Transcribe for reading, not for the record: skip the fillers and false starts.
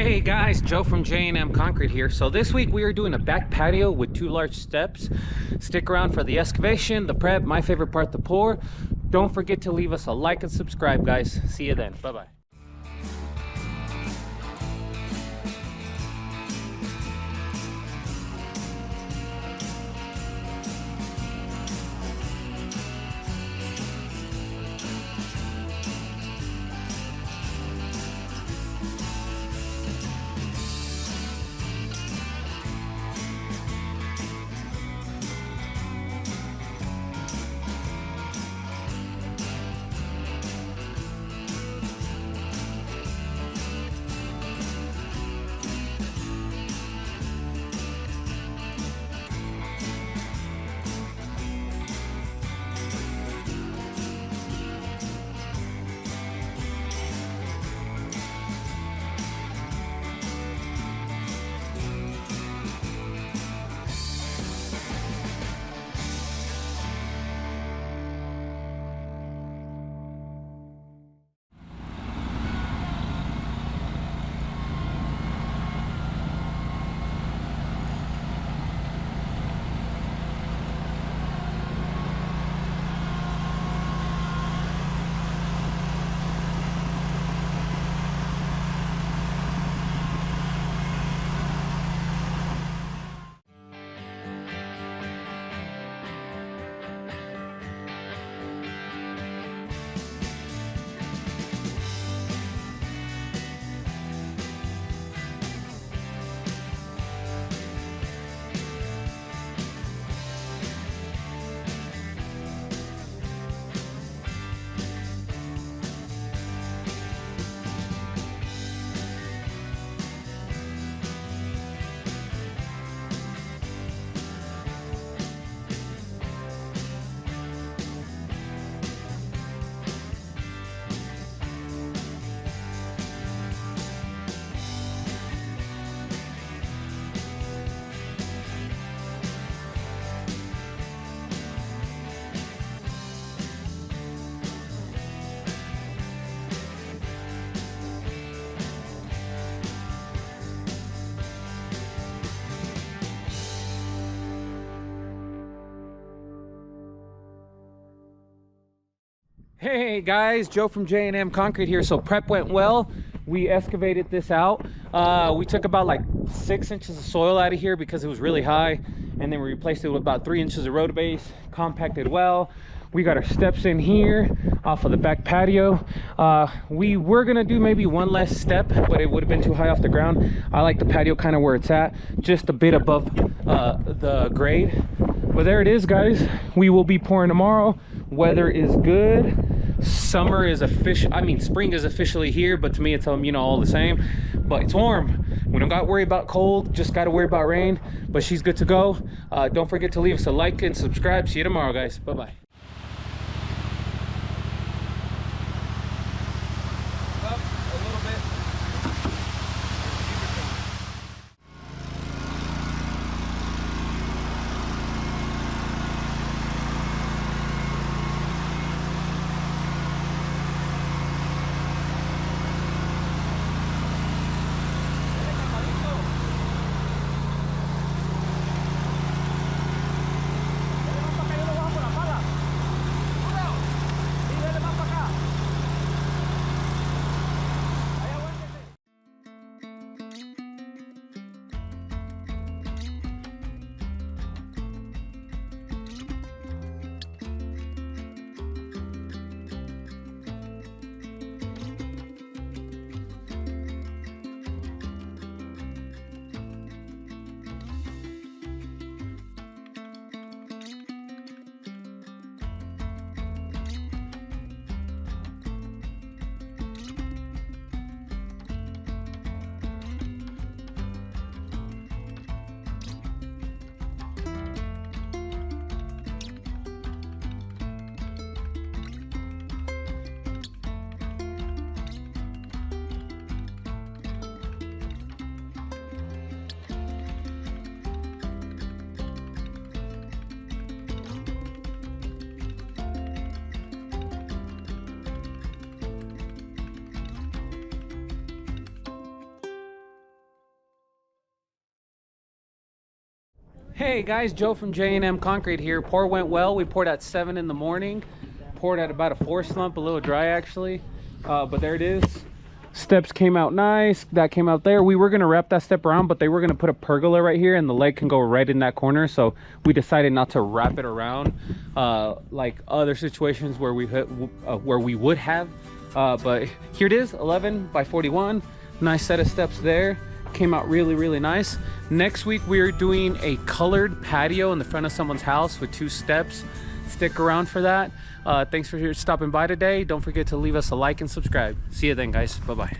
Hey guys, Joe from J&M Concrete here. So this week we are doing a back patio with 2 large steps. Stick around for the excavation, the prep, my favorite part, the pour. Don't forget to leave us a like and subscribe, guys. See you then. Bye-bye. Hey guys, Joe from J&M Concrete here. So prep went well. We excavated this out. We took about like 6 inches of soil out of here because it was really high, and then we replaced it with about 3 inches of road base, compacted well. We got our steps in here off of the back patio. We were gonna do maybe one less step, but it would have been too high off the ground. I like the patio kind of where it's at, just a bit above the grade. But there it is, guys. We will be pouring tomorrow. Weather is good. Summer is spring is officially here, but to me it's all the same. But it's warm. We don't got to worry about cold, just got to worry about rain. But she's good to go. Don't forget to leave us a like and subscribe. See you tomorrow, guys. Bye bye. Hey guys, Joe from J&M Concrete here. Pour went well. We poured at 7 in the morning. Poured at about a 4 slump, a little dry actually. But there it is. Steps came out nice. That came out there. We were gonna wrap that step around, but they were gonna put a pergola right here and the leg can go right in that corner. So we decided not to wrap it around like other situations where we would have. But here it is, 11 by 41. Nice set of steps there. Came out really nice. Next week we are doing a colored patio in the front of someone's house with 2 steps. Stick around for that. Thanks for stopping by today. Don't forget to leave us a like and subscribe. See you then, guys. Bye bye.